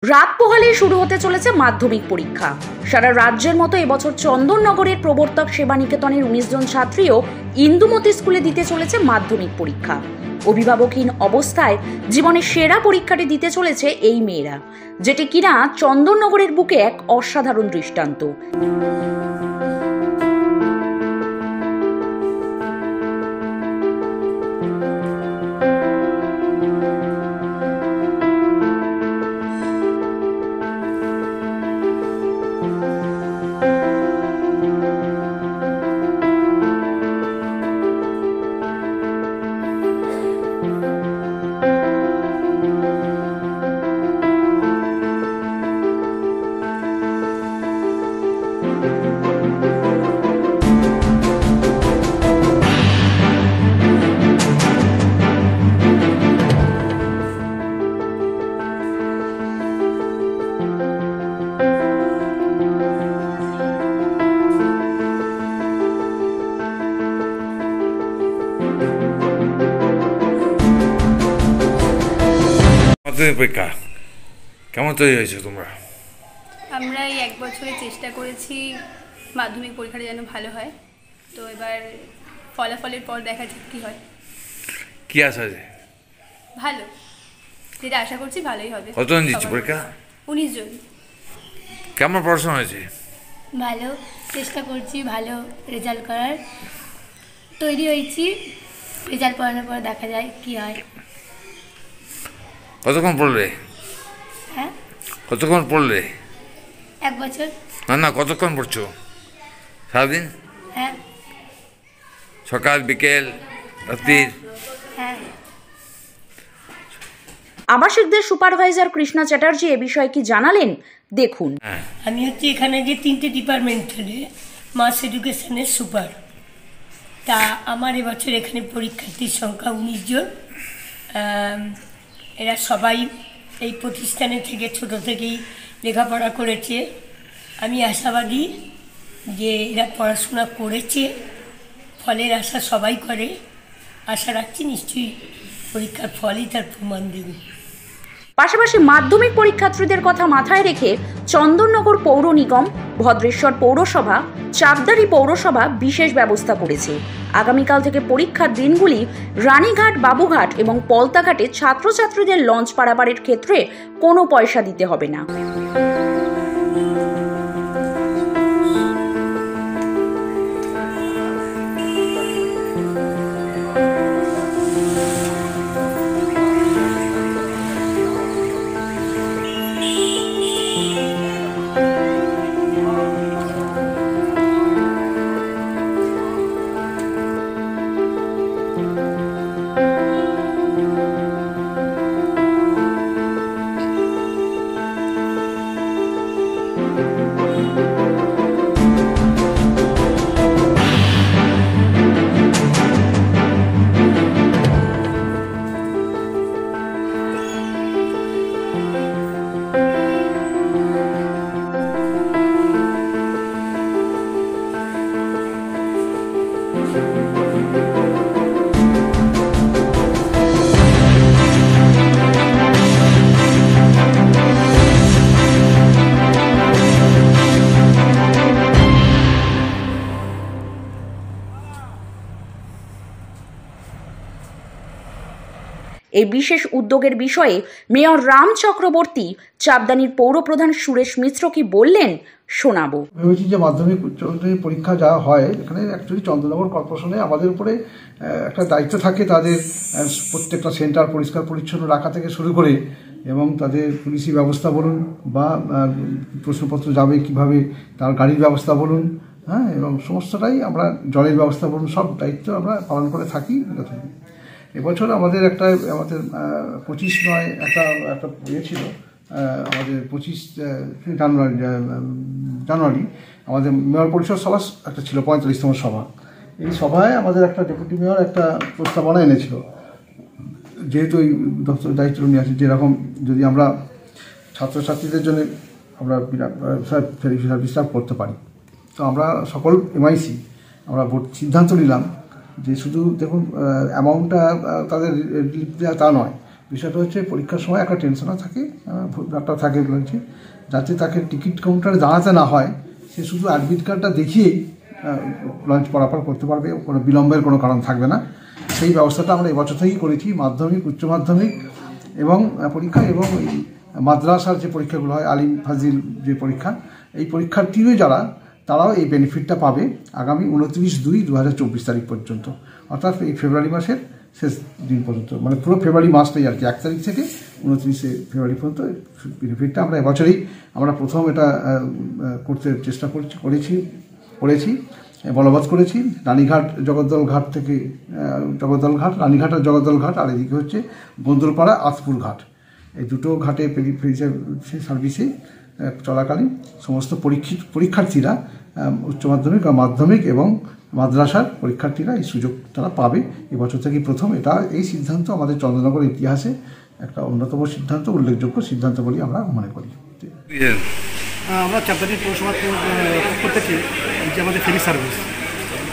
রাত পোহালেই শুরু হতে চলেছে মাধ্যমিক পরীক্ষা। সারা রাজ্যের মতো এবছর চন্দননগরের প্রবর্তক সেবা নিকেতনের ১৯ জন ছাত্রীও ইন্দুমতি স্কুলে দিতে চলেছে মাধ্যমিক পরীক্ষা। অভিভাবকহীন অবস্থায় জীবনের সেরা পরীক্ষাটি দিতে চলেছে এই মেয়েরা, যেটি কিনা চন্দননগরের বুকে এক অসাধারণ দৃষ্টান্ত। পরীক্ষা কেমন তৈরি হয়েছে তোমরা? আমরা এই এক বছরে চেষ্টা করেছি মাধ্যমিক পরীক্ষাটা যেন ভালো হয়। তো এবার ফলাফলের পর দেখা যাক কি হয়। কি আশা আছে? ভালো, যেটা আশা করছি ভালোই হবে। কতজন দিচ্ছে পরীক্ষা? ১৯ জন। কেমন পড়াশোনা হয়েছে? ভালো, চেষ্টা করছি ভালো রেজাল্ট করার। তৈরি হয়েছি, রেজাল্ট পড়ানোর পর দেখা যায় কি হয়। কতক্ষণ পড়লে? হ্যাঁ, কতক্ষণ পড়লে? ১ বছর। না, কতক্ষণ পড়ছো সারাদিন? হ্যাঁ, সকাল বিকেল রাত্রির? হ্যাঁ। আবাসিকদের সুপারভাইজার কৃষ্ণা চ্যাটার্জি এ বিষয়ে কি জানালেন দেখুন। আমি হচ্ছে এখানে যে 3টে ডিপার্টমেন্টালে মাস এডুকেশনের সুপার। তা আমার এবছর এখানে পরীক্ষার্থীর সংখ্যা ১৯ জন। এরা সবাই এই প্রতিষ্ঠানে থেকে ছোট থেকেই লেখাপড়া করেছে। আমি আশাবাদী যে এরা পড়াশোনা করেছে, ফলের আশা সবাই করে। আশা রাখছি নিশ্চয়ই পরীক্ষার ফলই তার প্রমাণ দেবে। পাশাপাশি মাধ্যমিক পরীক্ষার্থীদের কথা মাথায় রেখে চন্দননগর পৌর নিগম, ভদ্রেশ্বর পৌরসভা, চাকদারি পৌরসভা বিশেষ ব্যবস্থা করেছে। আগামীকাল থেকে পরীক্ষার দিনগুলি রানীঘাট, বাবুঘাট এবং পলতাঘাটে ছাত্রছাত্রীদের লঞ্চ পারাপারের ক্ষেত্রে কোনো পয়সা দিতে হবে না। এই বিশেষ উদ্যোগের বিষয়ে মেয়র রাম চক্রবর্তী, চাপদানির পৌরপ্রধান সুরেশ মিশ্র কি বললেন শোনাবো। ভেবেছি যে মাধ্যমিক পরীক্ষা যা হয় এখানে অ্যাকচুয়ালি চন্দননগর কর্পোরেশনে আমাদের উপরে একটা দায়িত্ব থাকে, তাদের প্রত্যেকটা সেন্টার পরিষ্কার পরিচ্ছন্ন রাখা থেকে শুরু করে এবং তাদের পুলিশি ব্যবস্থা বলুন বা প্রশ্নপত্র যাবে কিভাবে তার গাড়ির ব্যবস্থা বলুন, হ্যাঁ, এবং সমস্তটাই আমরা জলের ব্যবস্থা বলুন, সব দায়িত্ব আমরা পালন করে থাকি। এবছর আমাদের 25/9 একটা ইয়ে ছিল, আমাদের 25 জানুয়ারি আমাদের মেয়র পরিষদ সভা একটা ছিল, 45তম সভা। এই সভায় আমাদের একটা ডেপুটি মেয়র একটা প্রস্তাবনা এনেছিল, যেহেতু এই দপ্তর দায়িত্ব নিয়ে আসি যেরকম যদি আমরা ছাত্রছাত্রীদের জন্য আমরা সার্ভিস করতে পারি। তো আমরা সকল এমআইসি আমরা সিদ্ধান্ত নিলাম যে শুধু দেখুন অ্যামাউন্টটা তাদের রিলিফ দেওয়া তা নয়, বিষয়টা হচ্ছে পরীক্ষার সময় একটা টেনশনও থাকে, ব্যাপারটা থাকে লঞ্চে, যাতে তাকে টিকিট কাউন্টারে দাঁড়াতে না হয়, সে শুধু অ্যাডমিট কার্ডটা দেখিয়েই লঞ্চ পারাপার করতে পারবে, কোনো বিলম্বের কোনো কারণ থাকবে না। সেই ব্যবস্থাটা আমরা এবছর থেকেই করেছি। মাধ্যমিক, উচ্চ মাধ্যমিক এবং পরীক্ষা এবং এই মাদ্রাসার যে পরীক্ষাগুলো হয়, আলিম ফাজিল যে পরীক্ষা, এই পরীক্ষার্থীও যারা, তারাও এই বেনিফিটটা পাবে আগামী 29/2/2024 তারিখ পর্যন্ত, অর্থাৎ এই ফেব্রুয়ারি মাসের শেষ দিন পর্যন্ত, মানে পুরো ফেব্রুয়ারি মাসটাই আর কি, 1 তারিখ থেকে 29 ফেব্রুয়ারি পর্যন্ত বেনিফিটটা আমরা এবছরেই প্রথম এটা করতে চেষ্টা করেছি, বলবৎ করেছি। রানীঘাট জগদ্দল ঘাট থেকে রানীঘাট আর জগদ্দল ঘাট, আর এদিকে হচ্ছে বন্দরপাড়া আতপুর ঘাট, এই দুটো ঘাটে সার্ভিসে চলাকালীন সমস্ত পরীক্ষার্থীরা, উচ্চ মাধ্যমিক বা মাধ্যমিক এবং মাদ্রাসার পরীক্ষার্থীরা এই সুযোগ তারা পাবে এবছর থেকে প্রথম। এই সিদ্ধান্ত আমাদের চন্দ্রনগর ইতিহাসে একটা অন্যতম সিদ্ধান্ত, উল্লেখযোগ্য সিদ্ধান্ত বলে আমরা মনে করি। আমরা চাপদানি পৌরসভার পক্ষ থেকে যে আমাদের ফ্রি সার্ভিস,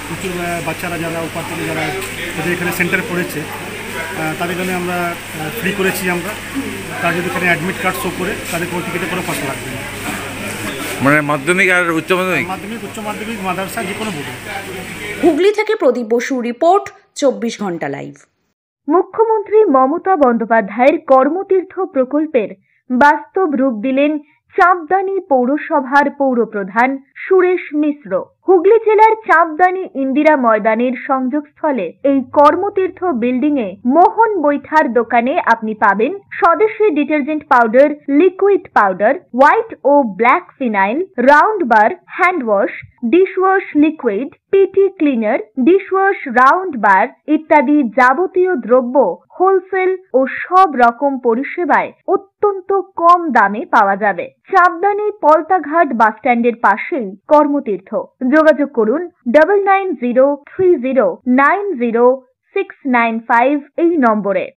প্রচুর বাচ্চারা যারা উপার্জনে যারা ওদের এখানে সেন্টার পড়েছে, তাদের জন্য আমরা ফ্রি করেছি। আমরা তার যদি এখানে অ্যাডমিট কার্ড শো করে তাদের কোনো টিকিটে কোনো পয়সা লাগবে না। মানে মাধ্যমিক আর উচ্চ মাধ্যমিক, উচ্চ মাধ্যমিক, মাদ্রাসা যে কোনো বোর্ডে। হুগলি থেকে প্রদীপ বসু রিপোর্ট, 24 ঘন্টা লাইভ। মুখ্যমন্ত্রী মমতা বন্দ্যোপাধ্যায়ের কর্মতীর্থ প্রকল্পের বাস্তব রূপ দিলেন চাঁপদানি পৌরসভার পৌরপ্রধান সুরেশ মিশ্র। হুগলি জেলার চাঁপদানি ইন্দিরা ময়দানের সংযোগস্থলে এই কর্মতীর্থ বিল্ডিং এ মোহন বৈঠার দোকানে আপনি পাবেন স্বদেশী detergent powder, liquid powder, white ও black phenyl, round bar, hand wash, dishwash liquid, PT cleaner, dishwash round bar ইত্যাদি যাবতীয় দ্রব্য হোলসেল ও সব রকম পরিষেবায় অত্যন্ত কম দামে পাওয়া যাবে। চাঁপদানি পলতাঘাট বাসস্ট্যান্ডের পাশেই কর্মতীর্থ। যোগাযোগ করুন 9903090695 এই নম্বরে।